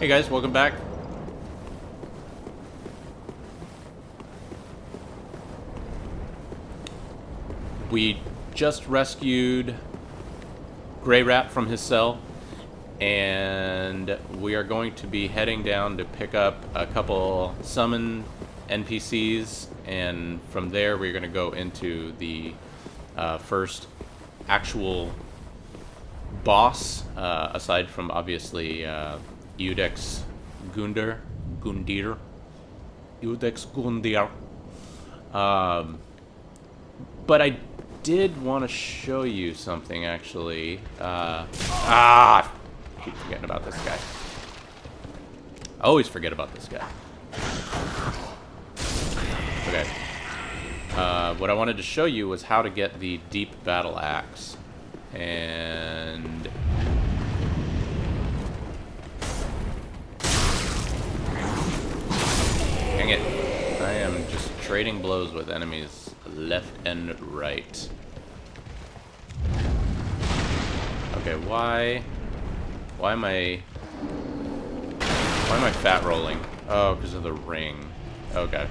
Hey guys, welcome back. We just rescued Grey Rat from his cell, and we are going to be heading down to pick up a couple summon NPCs, and from there we're going to go into the first actual boss, aside from obviously Udex Gundir. Udex Gundir. But I did want to show you something, actually. I keep forgetting about this guy. I always forget about this guy. Okay. What I wanted to show you was how to get the deep battle axe. And... dang it. I am just trading blows with enemies left and right. Okay, why am I fat rolling? Oh, because of the ring. Okay.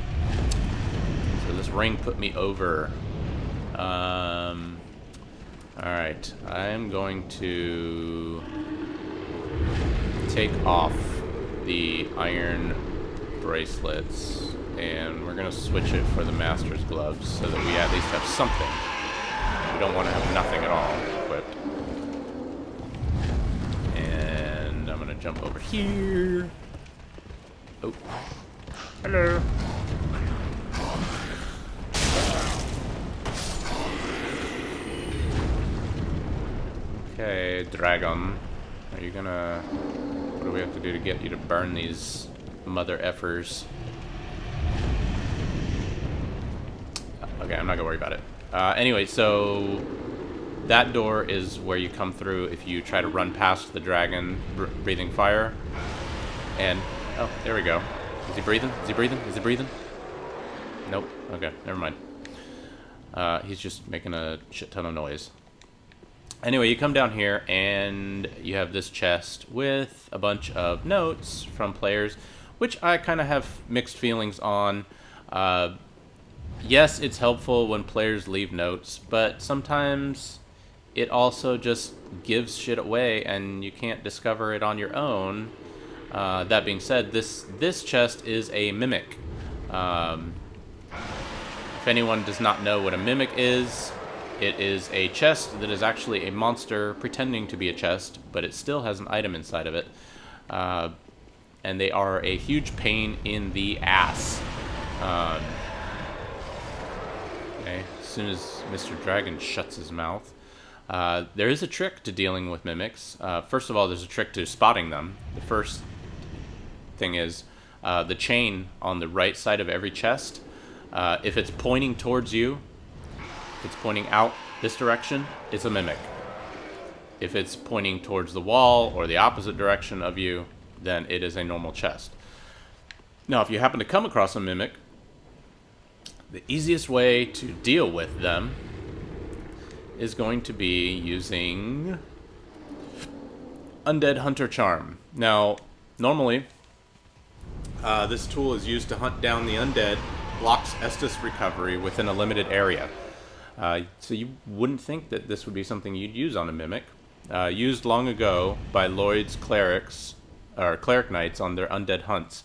So this ring put me over. Alright, I'm going to take off the iron bracelets, and we're gonna switch it for the master's gloves so that we at least have something. We don't want to have nothing at all equipped. And I'm gonna jump over here. Oh, hello. Okay, dragon, are you gonna... what do we have to do to get you to burn these mother effers? Okay, I'm not gonna worry about it. Anyway, so that door is where you come through if you try to run past the dragon breathing fire. And oh, there we go. Is he breathing? Is he breathing? Is he breathing? Nope. Okay, never mind. He's just making a shit ton of noise. Anyway, you come down here and you have this chest with a bunch of notes from players, which I kind of have mixed feelings on. Yes, it's helpful when players leave notes, but sometimes it also just gives shit away and you can't discover it on your own. That being said, this chest is a mimic. If anyone does not know what a mimic is, it is a chest that is actually a monster pretending to be a chest, but it still has an item inside of it. And they are a huge pain in the ass. Okay, as soon as Mr. Dragon shuts his mouth. There is a trick to dealing with mimics. First of all, there's a trick to spotting them. The first thing is the chain on the right side of every chest. If it's pointing towards you, if it's pointing out this direction, it's a mimic. If it's pointing towards the wall or the opposite direction of you, then it is a normal chest. Now, if you happen to come across a mimic, the easiest way to deal with them is going to be using Undead Hunter Charm. Now, normally, this tool is used to hunt down the undead, blocks Estus recovery within a limited area. So you wouldn't think that this would be something you'd use on a mimic. Used long ago by Lloyd's clerics, or cleric knights on their undead hunts.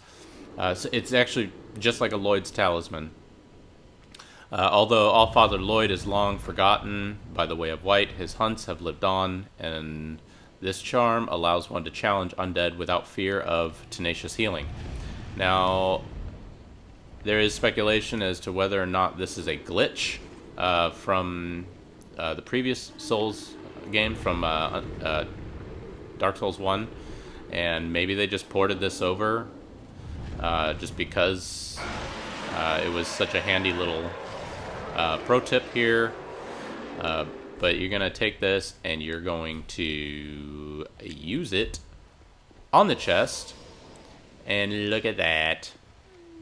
So it's actually just like a Lloyd's talisman. Although Allfather Lloyd is long forgotten by the way of white, his hunts have lived on, and this charm allows one to challenge undead without fear of tenacious healing. Now, there is speculation as to whether or not this is a glitch from the previous Souls game, from Dark Souls 1, and maybe they just ported this over just because it was such a handy little pro tip here. But you're going to take this and you're going to use it on the chest, and look at that.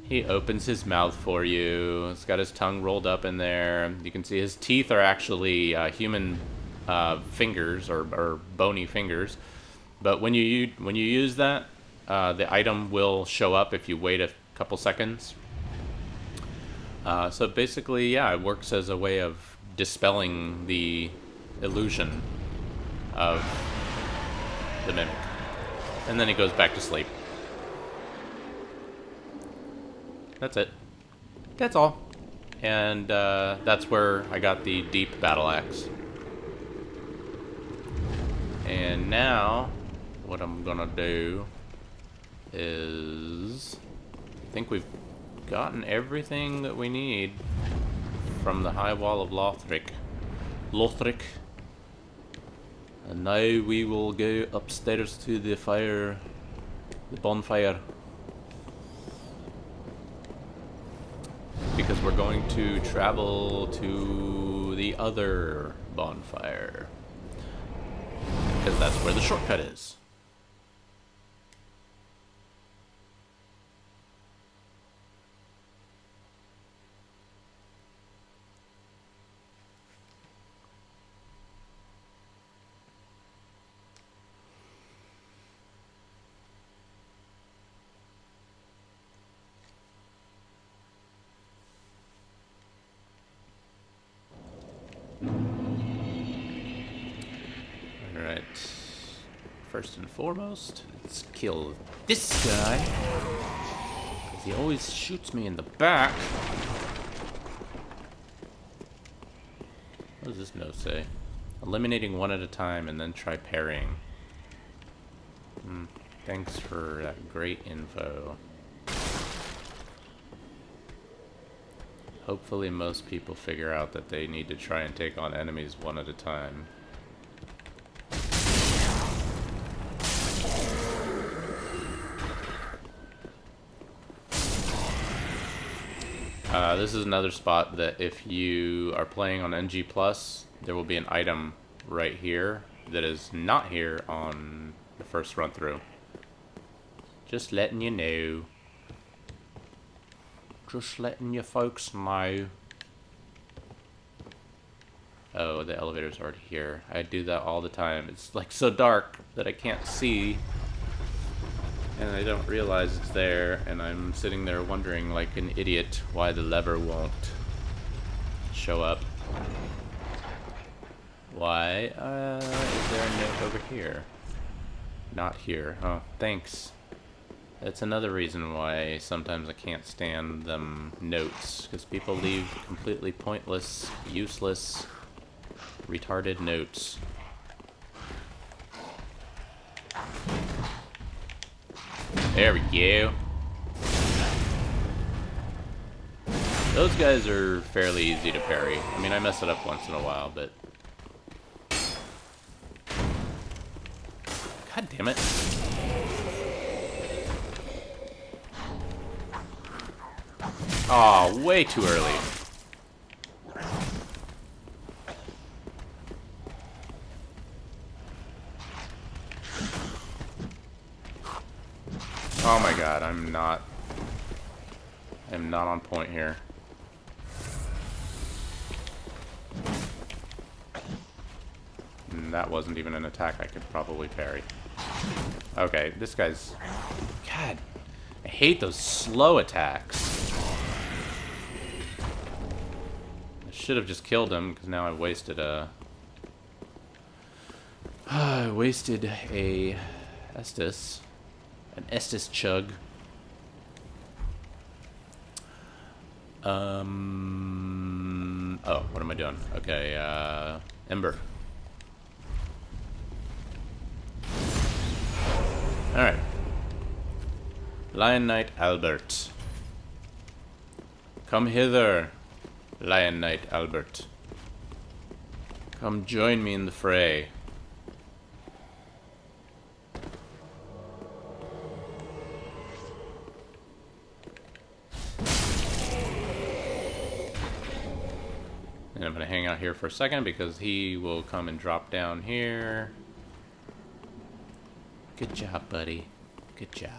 He opens his mouth for you. He's got his tongue rolled up in there. You can see his teeth are actually human fingers or bony fingers. But when you use that, the item will show up if you wait a couple seconds. So basically, yeah, it works as a way of dispelling the illusion of the mimic. And then he goes back to sleep. That's it. That's all. And that's where I got the deep battle axe. And now, what I'm gonna do is... I think we've gotten everything that we need from the high wall of Lothric. And now we will go upstairs to the fire, the bonfire. Because we're going to travel to the other bonfire. Because that's where the shortcut is. Alright. First and foremost, let's kill this guy. Because he always shoots me in the back. What does this note say? Eliminating one at a time and then try parrying. Thanks for that great info. Hopefully most people figure out that they need to try and take on enemies one at a time. This is another spot that if you are playing on NG+, there will be an item right here that is not here on the first run through. Just letting you know. Just letting you folks know. Oh, the elevator's already here. I do that all the time. It's like so dark that I can't see. And I don't realize it's there, and I'm sitting there wondering like an idiot why the lever won't show up. Why is there a note over here? Not here. Oh, thanks. That's another reason why sometimes I can't stand them notes, because people leave completely pointless, useless, retarded notes. There we go. Those guys are fairly easy to parry. I mean, I mess it up once in a while, but... God damn it. Aw, way too early. Oh my god, I'm not on point here. And that wasn't even an attack I could probably parry. Okay, this guy's... God, I hate those slow attacks. I should have just killed him, because now I wasted a... I wasted a Estus. An Estus chug. Oh, what am I doing? Okay, Ember. Alright. Lion Knight Albert. Come hither, Lion Knight Albert. Come join me in the fray. And I'm going to hang out here for a second because he will come and drop down here. Good job, buddy. Good job.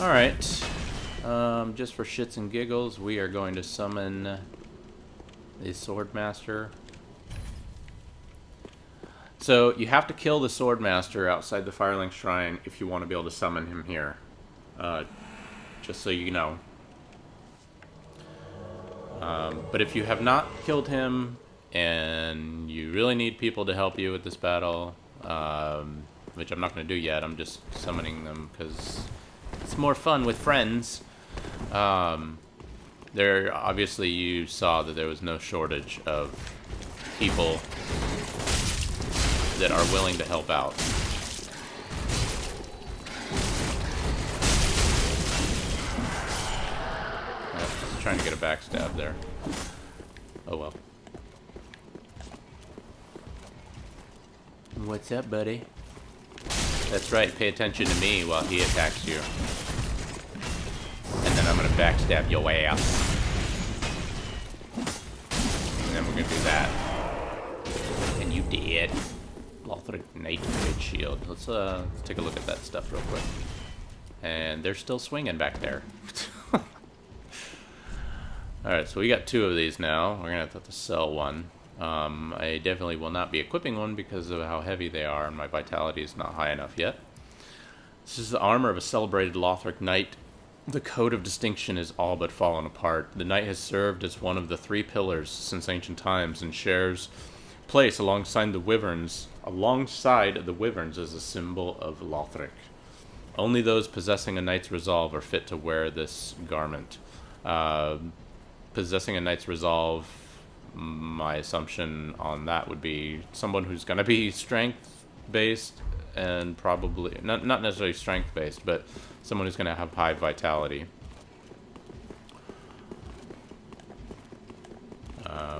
Alright. Just for shits and giggles, we are going to summon the Swordmaster. So, you have to kill the Swordmaster outside the Firelink Shrine if you want to be able to summon him here. Just so you know. But if you have not killed him, and you really need people to help you with this battle, which I'm not going to do yet, I'm just summoning them because it's more fun with friends. There, obviously, you saw that there was no shortage of people that are willing to help out. Just trying to get a backstab there. Oh well. What's up, buddy? That's right, pay attention to me while he attacks you. And then I'm gonna backstab your ass. And then we're gonna do that. And you did. Lothric Knight Red Shield. Let's take a look at that stuff real quick. And they're still swinging back there. Alright, so we got 2 of these now. We're gonna have to sell one. I definitely will not be equipping one because of how heavy they are, and my vitality is not high enough yet. This is the armor of a celebrated Lothric Knight. The code of distinction is all but fallen apart. The knight has served as one of the 3 pillars since ancient times and shares place alongside the wyverns as a symbol of Lothric. Only those possessing a knight's resolve are fit to wear this garment. Possessing a knight's resolve, my assumption on that would be someone who's going to be strength-based and probably, not necessarily strength-based, but someone who's going to have high vitality.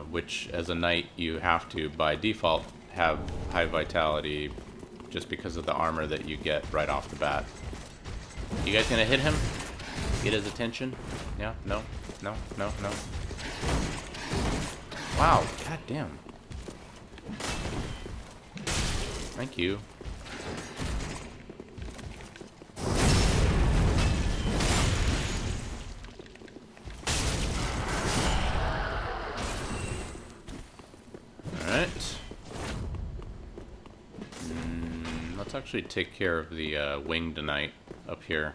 Which, as a knight, you have to, by default, have high vitality just because of the armor that you get right off the bat. You guys gonna hit him? Get his attention? Yeah? No? No? No? No? Wow, god damn. Thank you. Alright. Let's actually take care of the winged knight up here.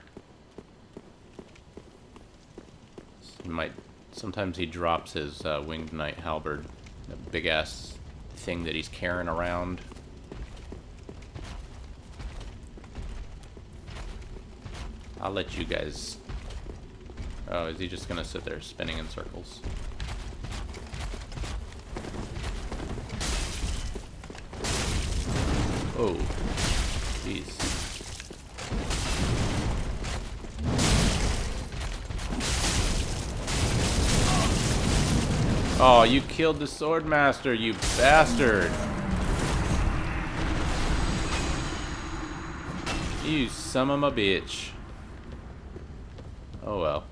He might... Sometimes he drops his winged knight halberd. That big-ass thing that he's carrying around. I'll let you guys... Oh, is he just gonna sit there spinning in circles? Oh, jeez. Oh, you killed the Swordmaster, you bastard! You son of a bitch. Oh well.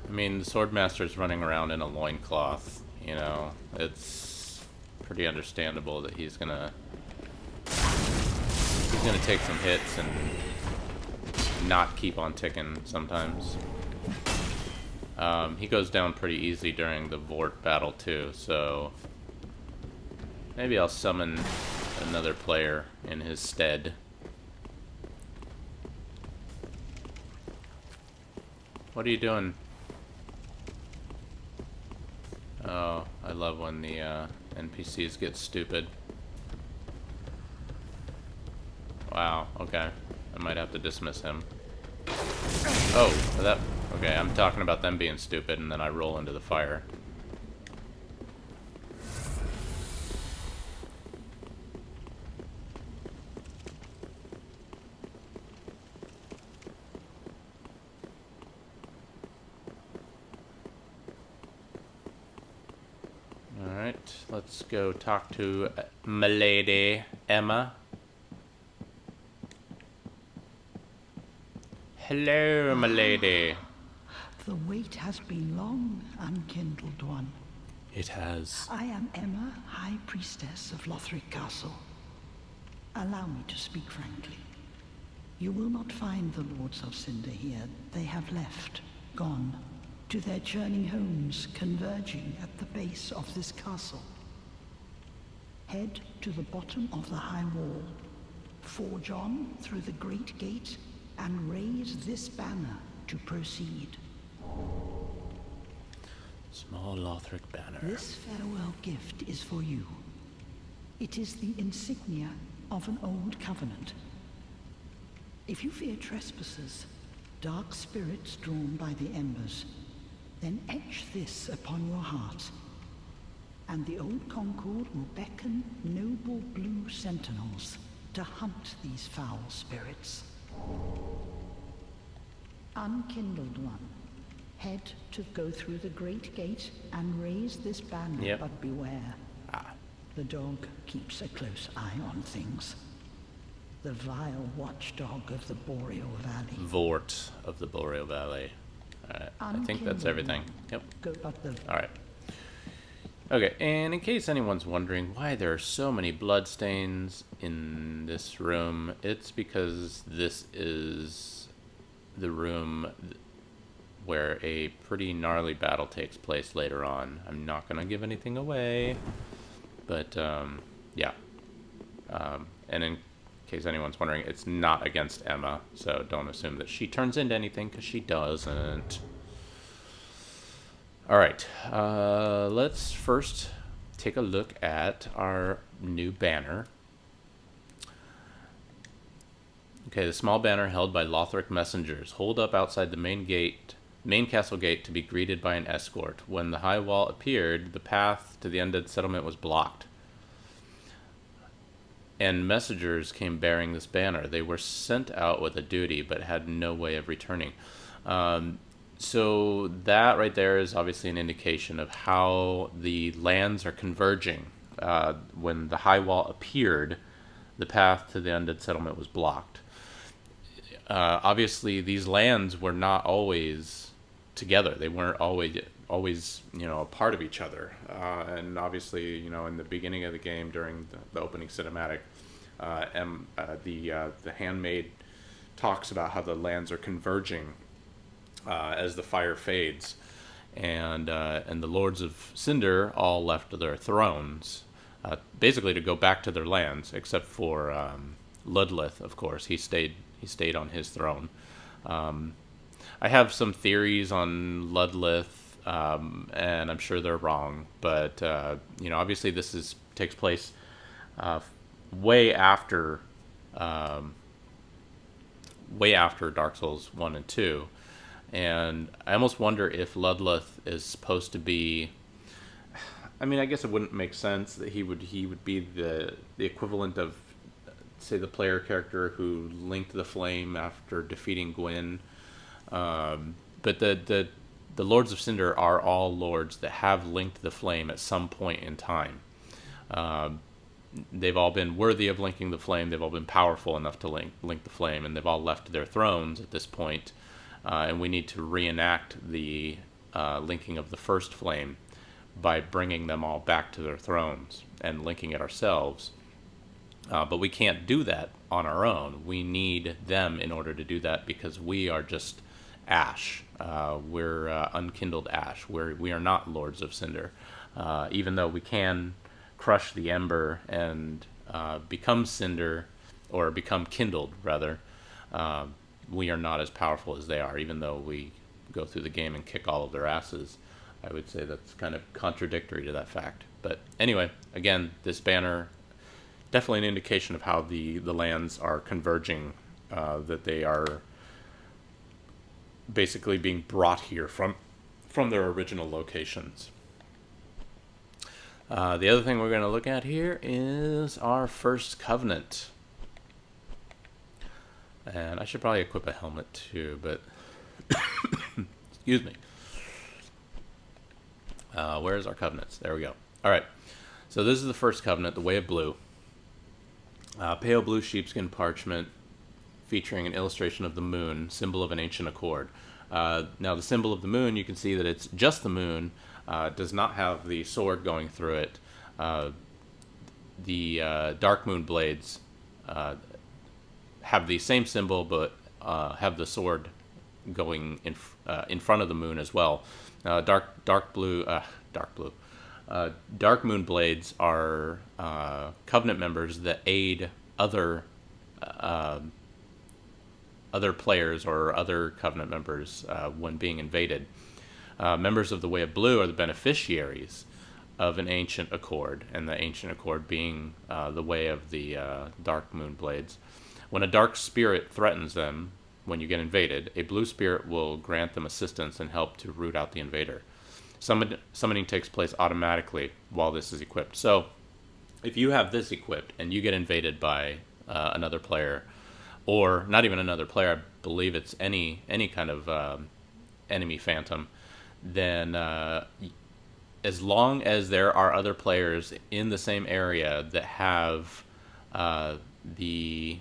I mean, the Swordmaster's running around in a loincloth, you know. It's pretty understandable that he's gonna take some hits and not keep on ticking sometimes. He goes down pretty easy during the Vordt battle too, so maybe I'll summon another player in his stead. What are you doing? Oh, I love when the NPCs get stupid. Wow, okay. I might have to dismiss him. Oh, that... Okay, I'm talking about them being stupid, and then I roll into the fire. Alright, let's go talk to Milady Emma. Hello, milady. The wait has been long, unkindled one. It has. I am Emma, High Priestess of Lothric Castle. Allow me to speak frankly. You will not find the Lords of Cinder here. They have left, gone, to their churning homes converging at the base of this castle. Head to the bottom of the high wall, forge on through the great gate, and raise this banner to proceed. Small Lothric banner. This farewell gift is for you. It is the insignia of an old covenant. If you fear trespassers, dark spirits drawn by the embers, then etch this upon your heart, and the old Concord will beckon noble blue sentinels to hunt these foul spirits. Unkindled one, head to go through the great gate and raise this banner, but beware. The dog keeps a close eye on things. The vile watchdog of the Boreal Valley. Vordt of the Boreal Valley. Alright, I think that's everything. Yep. Alright. Okay, and in case anyone's wondering why there are so many bloodstains in this room, it's because this is the room where a pretty gnarly battle takes place later on. I'm not going to give anything away, but yeah. And in case anyone's wondering, it's not against Emma, so don't assume that she turns into anything, because she doesn't. Alright, let's first take a look at our new banner. Okay, the small banner held by Lothric messengers hold up outside the main castle gate to be greeted by an escort. When the high wall appeared, the path to the undead settlement was blocked, and messengers came bearing this banner. They were sent out with a duty, but had no way of returning. So that right there is obviously an indication of how the lands are converging. When the high wall appeared, the path to the undead settlement was blocked. Obviously, these lands were not always together. They weren't always a part of each other. And obviously, in the beginning of the game, during the opening cinematic, the handmaid talks about how the lands are converging as the fire fades, and the Lords of Cinder all left their thrones, basically to go back to their lands, except for Ludleth, of course. He stayed on his throne. I have some theories on Ludleth, and I'm sure they're wrong, but obviously this takes place way after Dark Souls 1 and 2. And I almost wonder if Ludleth is supposed to be... I mean, I guess it wouldn't make sense that he would be the equivalent of, say, the player character who linked the flame after defeating Gwyn. But the Lords of Cinder are all lords that have linked the flame at some point in time. They've all been worthy of linking the flame. They've all been powerful enough to link the flame, and they've all left their thrones at this point. And we need to reenact the linking of the first flame by bringing them all back to their thrones and linking it ourselves. But we can't do that on our own. We need them in order to do that, because we are just ash. We're unkindled ash. We are not Lords of Cinder. Even though we can crush the ember and become cinder, or become kindled, rather, we are not as powerful as they are, even though we go through the game and kick all of their asses. I would say that's kind of contradictory to that fact. But anyway, again, this banner, definitely an indication of how the lands are converging, that they are basically being brought here from their original locations. The other thing we're going to look at here is our first covenant. And I should probably equip a helmet too, but excuse me. Where's our covenants? There we go. All right. So this is the first covenant, the Way of Blue. Pale blue sheepskin parchment featuring an illustration of the moon, symbol of an ancient accord. Now the symbol of the moon, you can see that it's just the moon, does not have the sword going through it. The Dark Moon blades have the same symbol, but have the sword going in front of the moon as well. Dark Moon blades are Covenant members that aid other players or other Covenant members when being invaded. Members of the Way of Blue are the beneficiaries of an ancient accord, and the ancient accord being the way of the Dark Moon blades. When a dark spirit threatens them, when you get invaded, a blue spirit will grant them assistance and help to root out the invader. Summoning takes place automatically while this is equipped. So, if you have this equipped and you get invaded by another player, or not even another player, I believe it's any kind of enemy phantom, then as long as there are other players in the same area that have the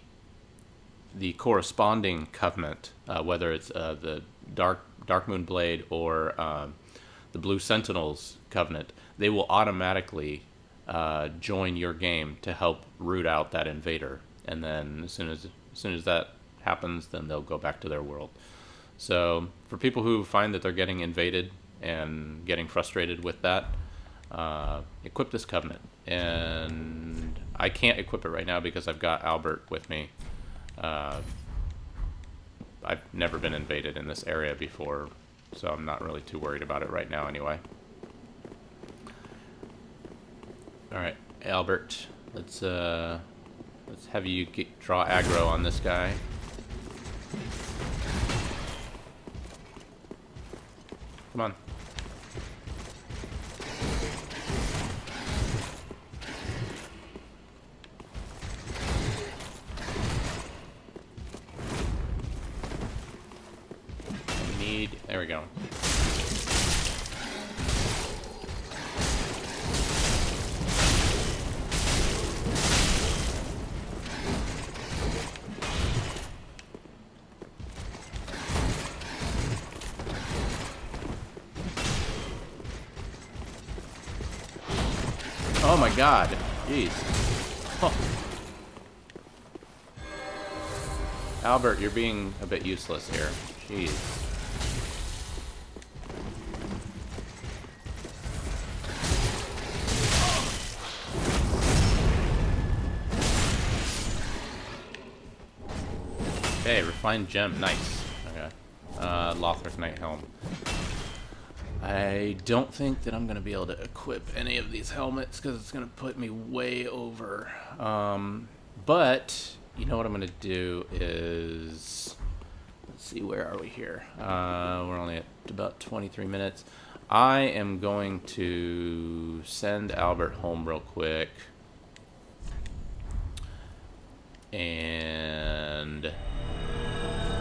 corresponding covenant, whether it's the Dark Moon Blade or the Blue Sentinels covenant, they will automatically join your game to help root out that invader. And then as soon as that happens, then they'll go back to their world. So for people who find that they're getting invaded and getting frustrated with that, equip this covenant. And I can't equip it right now because I've got Albert with me. I've never been invaded in this area before, so I'm not really too worried about it right now anyway. Alright, Albert, let's have you draw aggro on this guy. Come on. There we go. Oh my god. Jeez. Oh. Albert, you're being a bit useless here. Jeez. Okay, refined gem, nice. Okay. Lothr's Night Helm. I don't think that I'm going to be able to equip any of these helmets because it's going to put me way over. But, you know what I'm going to do is... Let's see, where are we here? We're only at about 23 minutes. I am going to send Albert home real quick. And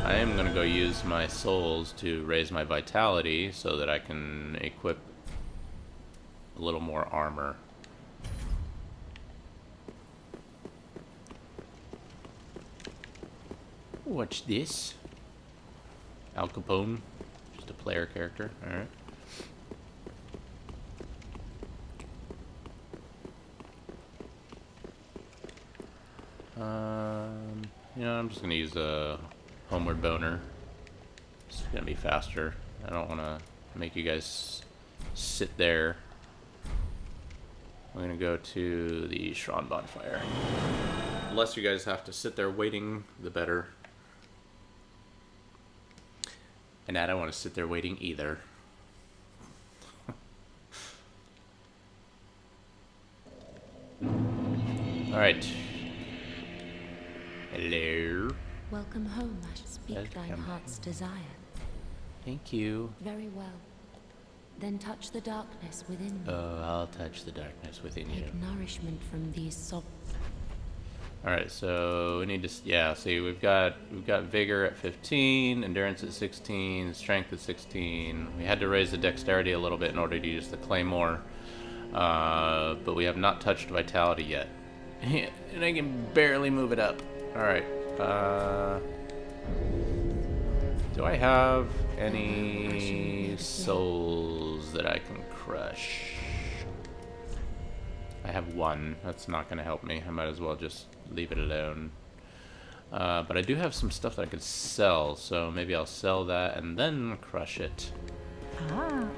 I am going to go use my souls to raise my vitality so that I can equip a little more armor. Watch this. Al Capone, just a player character. Alright. You know, I'm just going to use a homeward boner. It's going to be faster. I don't want to make you guys sit there. I'm going to go to the Shran bonfire. The less you guys have to sit there waiting, the better. And I don't want to sit there waiting either. Alright. Hello. Welcome home, I shall speak thine heart's desire. Thank you. Very well. Then touch the darkness within me. Oh, I'll touch the darkness within you. Take nourishment from these sob. Alright, so we need to, yeah, see, we've got vigor at 15, endurance at 16, strength at 16. We had to raise the dexterity a little bit in order to use the claymore. But we have not touched vitality yet. And I can barely move it up. Alright, do I have any souls that I can crush? I have one. That's not going to help me. I might as well just leave it alone. But I do have some stuff that I could sell, so maybe I'll sell that and then crush it. Ah.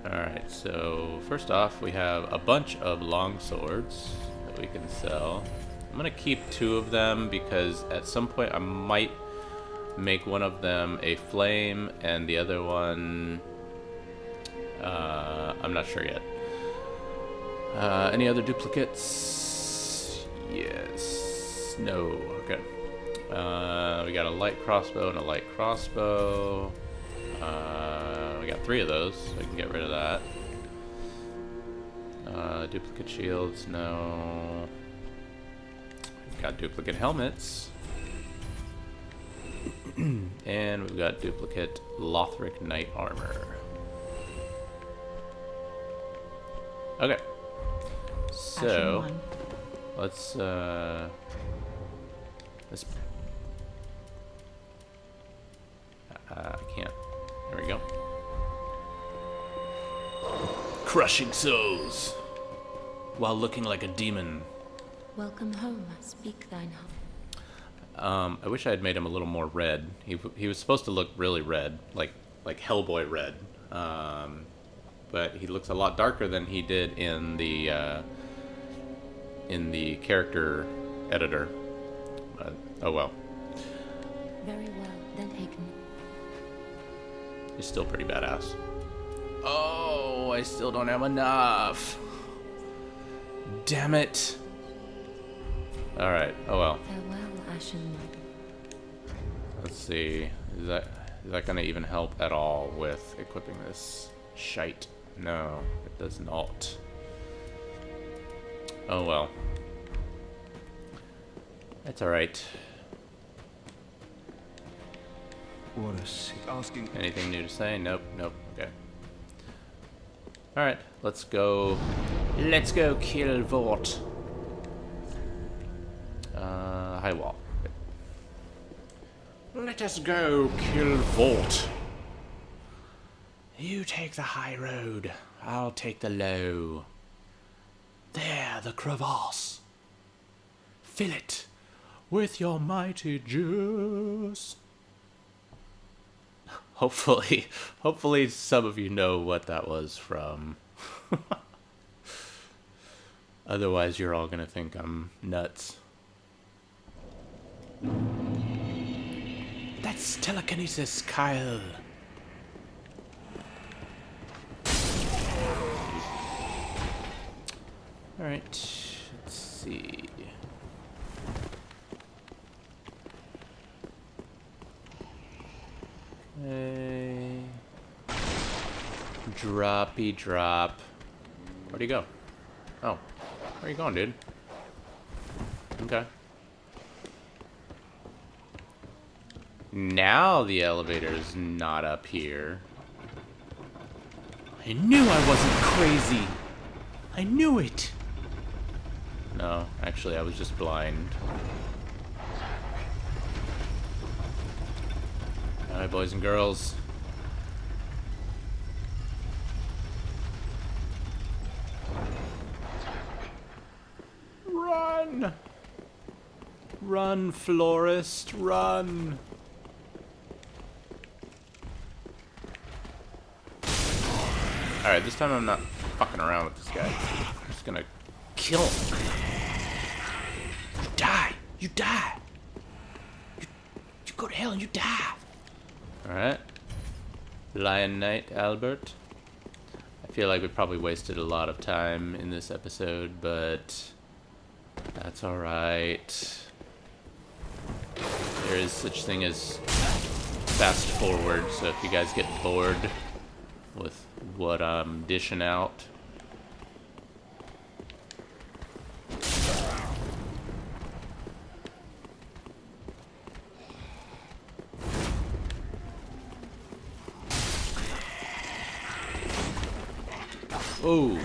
Alright, so first off, we have a bunch of long swords that we can sell. I'm going to keep 2 of them because at some point I might make one of them a flame and the other one... I'm not sure yet. Any other duplicates? Yes. No. Okay. We got a light crossbow and a light crossbow. We got 3 of those, so we can get rid of that. Duplicate shields, no. We've got duplicate helmets. And we've got duplicate Lothric Knight armor. Okay. So let's I can't. There we go. Crushing souls while looking like a demon. Welcome home, speak thine heart. I wish I had made him a little more red. He was supposed to look really red, like Hellboy red. But he looks a lot darker than he did in the character editor. Oh well. Very well, then taken. He's still pretty badass. Oh, I still don't have enough. Damn it. Alright, oh well. Farewell, Ashen One. Let's see. Is that gonna even help at all with equipping this shite? No, it does not. Oh well. It's alright. What is he asking? Anything new to say? Nope, nope, okay. Alright, let's go. Let's go kill Vordt. High wall. Okay. Let us go kill Vordt. You take the high road, I'll take the low. There, the crevasse. Fill it with your mighty juice. Hopefully some of you know what that was from. Otherwise, you're all gonna think I'm nuts. That's telekinesis, Kyle. Alright, let's see. Okay. Droppy drop. Where'd he go? Oh. Where are you going, dude? Okay. Now the elevator's not up here. I knew I wasn't crazy. I knew it. No, actually, I was just blind. Alright, boys and girls. Run! Run, florist, run! Alright, this time I'm not fucking around with this guy. I'm just gonna kill him. You die! You die! You go to hell and you die! Alright. Lion Knight, Albert. I feel like we probably wasted a lot of time in this episode, but that's alright. There is such thing as fast forward, so if you guys get bored with what I'm dishing out. Oh.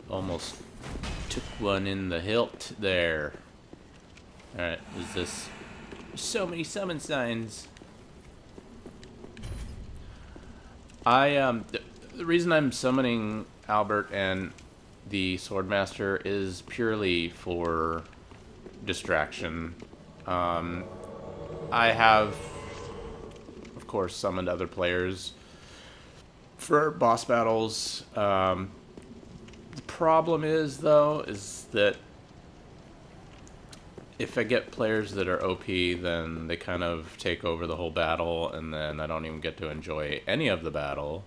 Almost took one in the hilt there. Alright, is this... So many summon signs. The reason I'm summoning Albert and the Swordmaster is purely for distraction. I have, of course, summoned other players for boss battles. The problem is, though, is that if I get players that are OP, then they kind of take over the whole battle, and then I don't even get to enjoy any of the battle.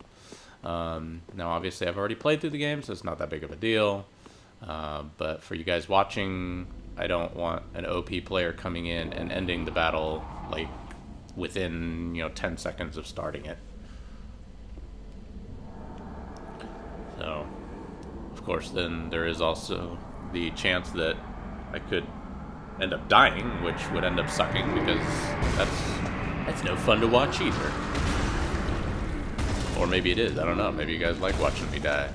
Now, obviously, I've already played through the game, so it's not that big of a deal. But for you guys watching, I don't want an OP player coming in and ending the battle, like, within, 10 seconds of starting it. So, of course, then there is also the chance that I could end up dying, which would end up sucking, because that's no fun to watch either. Or maybe it is, I don't know. Maybe you guys like watching me die.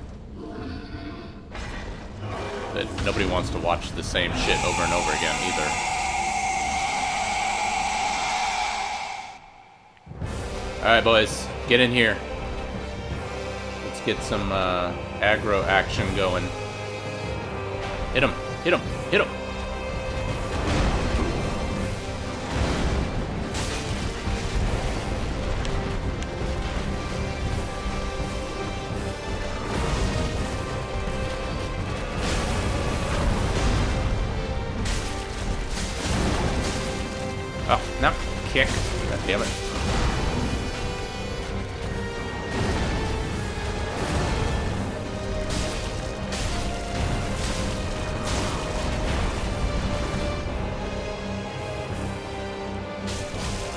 But nobody wants to watch the same shit over and over again either. Alright, boys, get in here. Let's get some aggro action going. Hit him, hit him, hit him! Oh, no, kick. God damn it.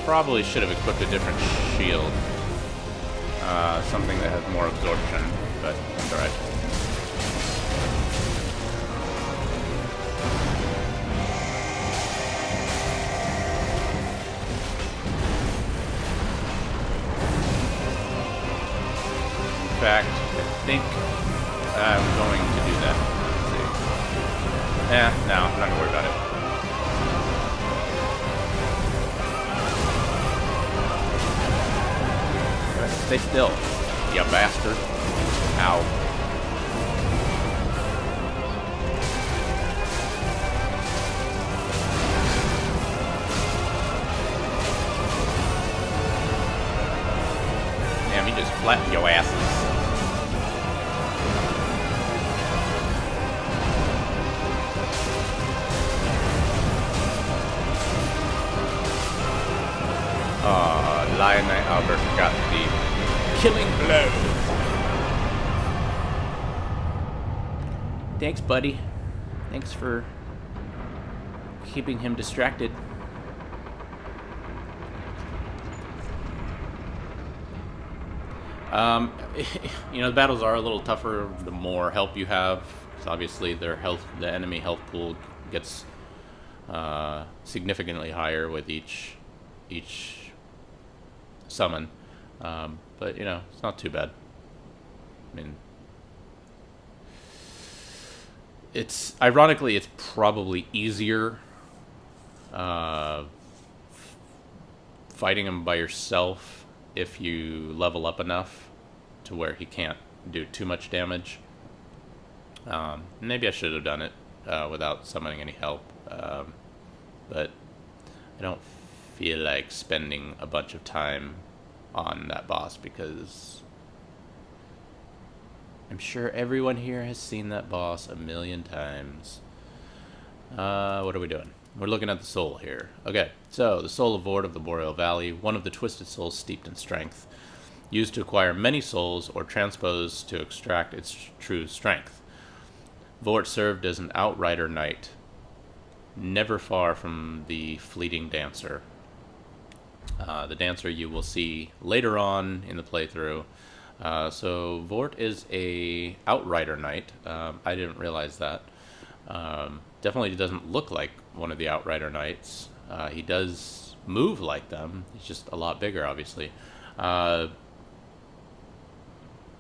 Probably should have equipped a different shield. Something that has more absorption, but that's alright. In fact, I think I'm going to do that. Let's see. No, I'm not gonna worry about it. Stay still, you bastard. Ow. Damn, he just flattened your asses. Lion Knight Albert got the killing blow. Thanks, buddy. Thanks for keeping him distracted. The battles are a little tougher the more help you have. Because obviously the enemy health pool gets significantly higher with each summon. But, it's not too bad. I mean, ironically, it's probably easier fighting him by yourself if you level up enough to where he can't do too much damage. Maybe I should have done it without summoning any help. But I don't feel like spending a bunch of time on that boss because I'm sure everyone here has seen that boss a million times. What are we doing? We're looking at the soul here. Okay, so the soul of Vordt of the Boreal Valley, one of the twisted souls steeped in strength, used to acquire many souls or transpose to extract its true strength. Vordt served as an outrider knight, never far from the fleeting dancer. The dancer you will see later on in the playthrough. So Vordt is a outrider knight. I didn't realize that. Definitely doesn't look like one of the outrider knights. He does move like them. He's just a lot bigger, obviously.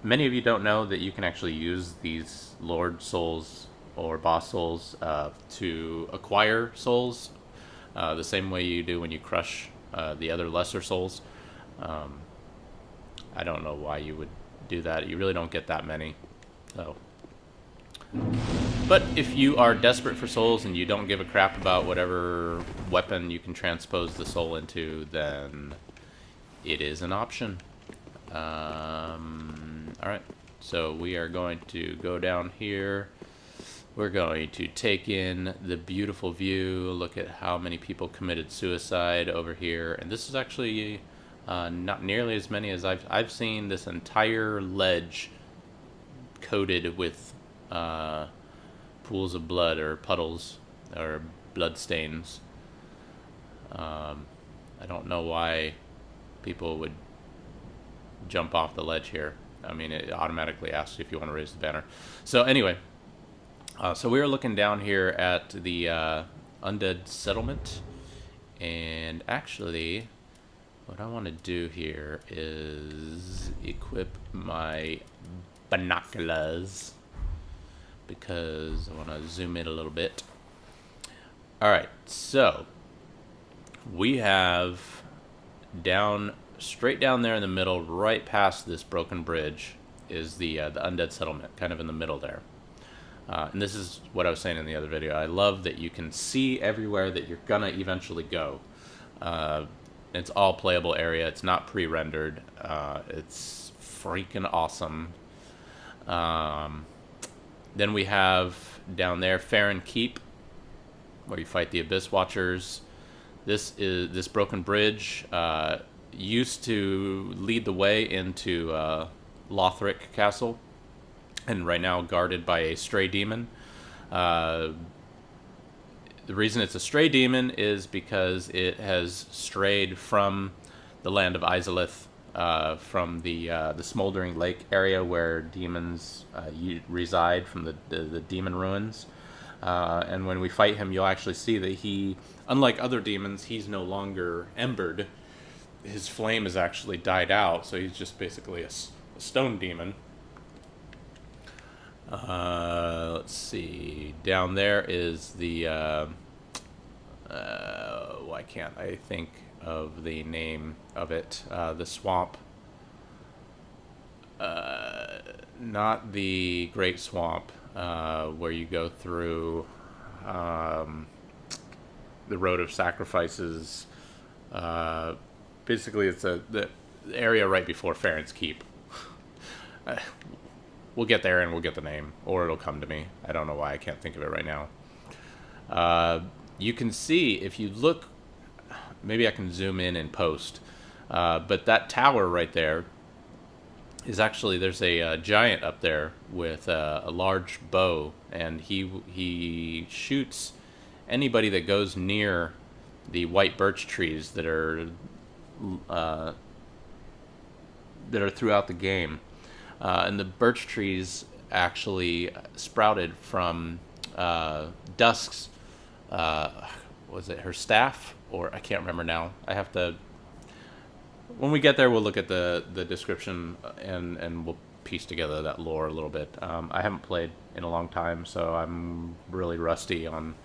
Many of you don't know that you can actually use these Lord Souls or boss souls to acquire souls, the same way you do when you crush the other lesser souls. I don't know why you would do that. You really don't get that many. So, but if you are desperate for souls and you don't give a crap about whatever weapon you can transpose the soul into, then it is an option. Alright, so we are going to go down here. We're going to take in the beautiful view, look at how many people committed suicide over here. And this is actually not nearly as many as I've seen. This entire ledge coated with pools of blood, or puddles, or blood stains. I don't know why people would jump off the ledge here. I mean, it automatically asks you if you want to raise the banner. So anyway, so we are looking down here at the undead settlement, and actually what I want to do here is equip my binoculars, because I want to zoom in a little bit. Alright, so we have straight down there in the middle, right past this broken bridge, is the undead settlement, kind of in the middle there. And this is what I was saying in the other video. I love that you can see everywhere that you're gonna eventually go. It's all playable area. It's not pre-rendered. It's freaking awesome. Then we have down there Farron Keep, where you fight the Abyss Watchers. This broken bridge used to lead the way into Lothric Castle, and right now guarded by a stray demon. The reason it's a stray demon is because it has strayed from the land of Izalith, from the Smoldering Lake area where demons reside, from the demon ruins. And when we fight him, you'll actually see that he, unlike other demons, he's no longer embered. His flame has actually died out, so he's just basically a stone demon. Let's see. Down there is the why can't I think of the name of it? The swamp. Not the Great Swamp, where you go through the Road of Sacrifices. Basically, it's the area right before Farron's Keep. We'll get there and we'll get the name, or it'll come to me. I don't know why I can't think of it right now. You can see, if you look, maybe I can zoom in post, but that tower right there is actually, there's a giant up there with a large bow, and he shoots anybody that goes near the white birch trees that are throughout the game. And the birch trees actually sprouted from Dusk's, was it her staff? Or I can't remember now. I have to, when we get there, we'll look at the description and we'll piece together that lore a little bit. I haven't played in a long time, so I'm really rusty on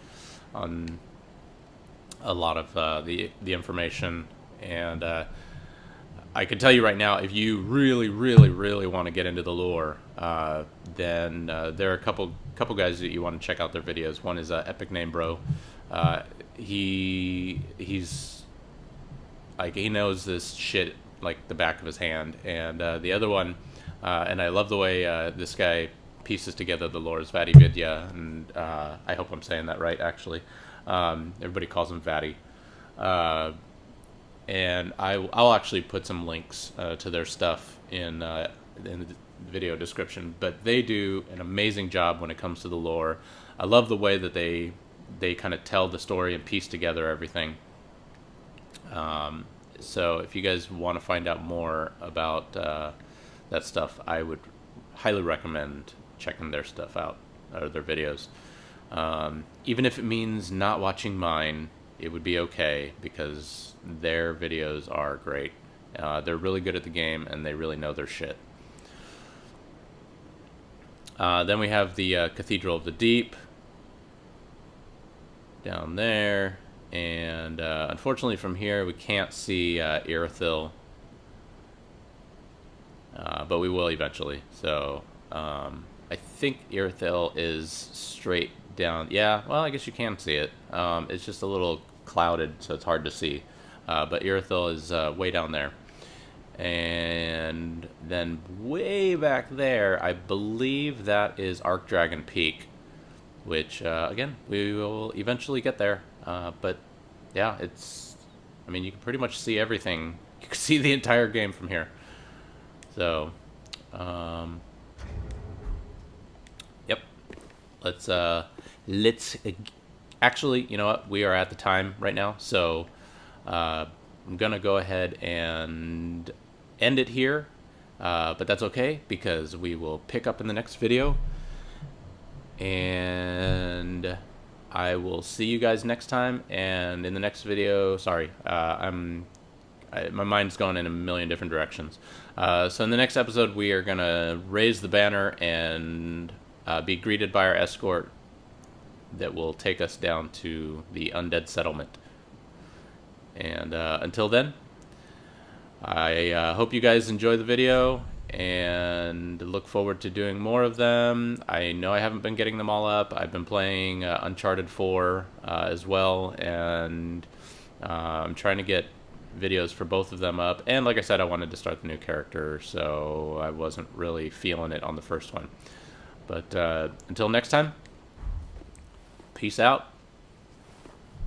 a lot of the information, and I can tell you right now, if you really want to get into the lore, then there are a couple guys that you want to check out their videos. One is Epic Name Bro. He's like, he knows this shit like the back of his hand, and the other one, and I love the way this guy pieces together the lore, is Vati Vidya, and I hope I'm saying that right, actually. Everybody calls him Vati. And I'll actually put some links to their stuff in the video description. But they do an amazing job when it comes to the lore. I love the way that they kind of tell the story and piece together everything. So if you guys want to find out more about that stuff, I would highly recommend checking their stuff out, or their videos. Even if it means not watching mine, it would be okay, because their videos are great. They're really good at the game, and they really know their shit. Then we have the Cathedral of the Deep down there, and unfortunately from here we can't see Irithyll, but we will eventually. So I think Irithyll is straight down. Yeah, well, I guess you can see it. It's just a little clouded, so it's hard to see. But Irithyll is way down there. And then way back there, I believe that is Arcdragon Peak, which, again, we will eventually get there. But, yeah, I mean, you can pretty much see everything. You can see the entire game from here. So, yep. Let's actually, you know what? We are at the time right now, so I'm going to go ahead and end it here, but that's okay because we will pick up in the next video, and I will see you guys next time. And in the next video, sorry, my mind's going in a million different directions. So in the next episode, we are going to raise the banner and be greeted by our escort that will take us down to the undead settlement. And until then, I hope you guys enjoy the video and look forward to doing more of them. I know I haven't been getting them all up. I've been playing Uncharted 4 as well, and I'm trying to get videos for both of them up. And like I said, I wanted to start the new character, so I wasn't really feeling it on the first one. But until next time, peace out.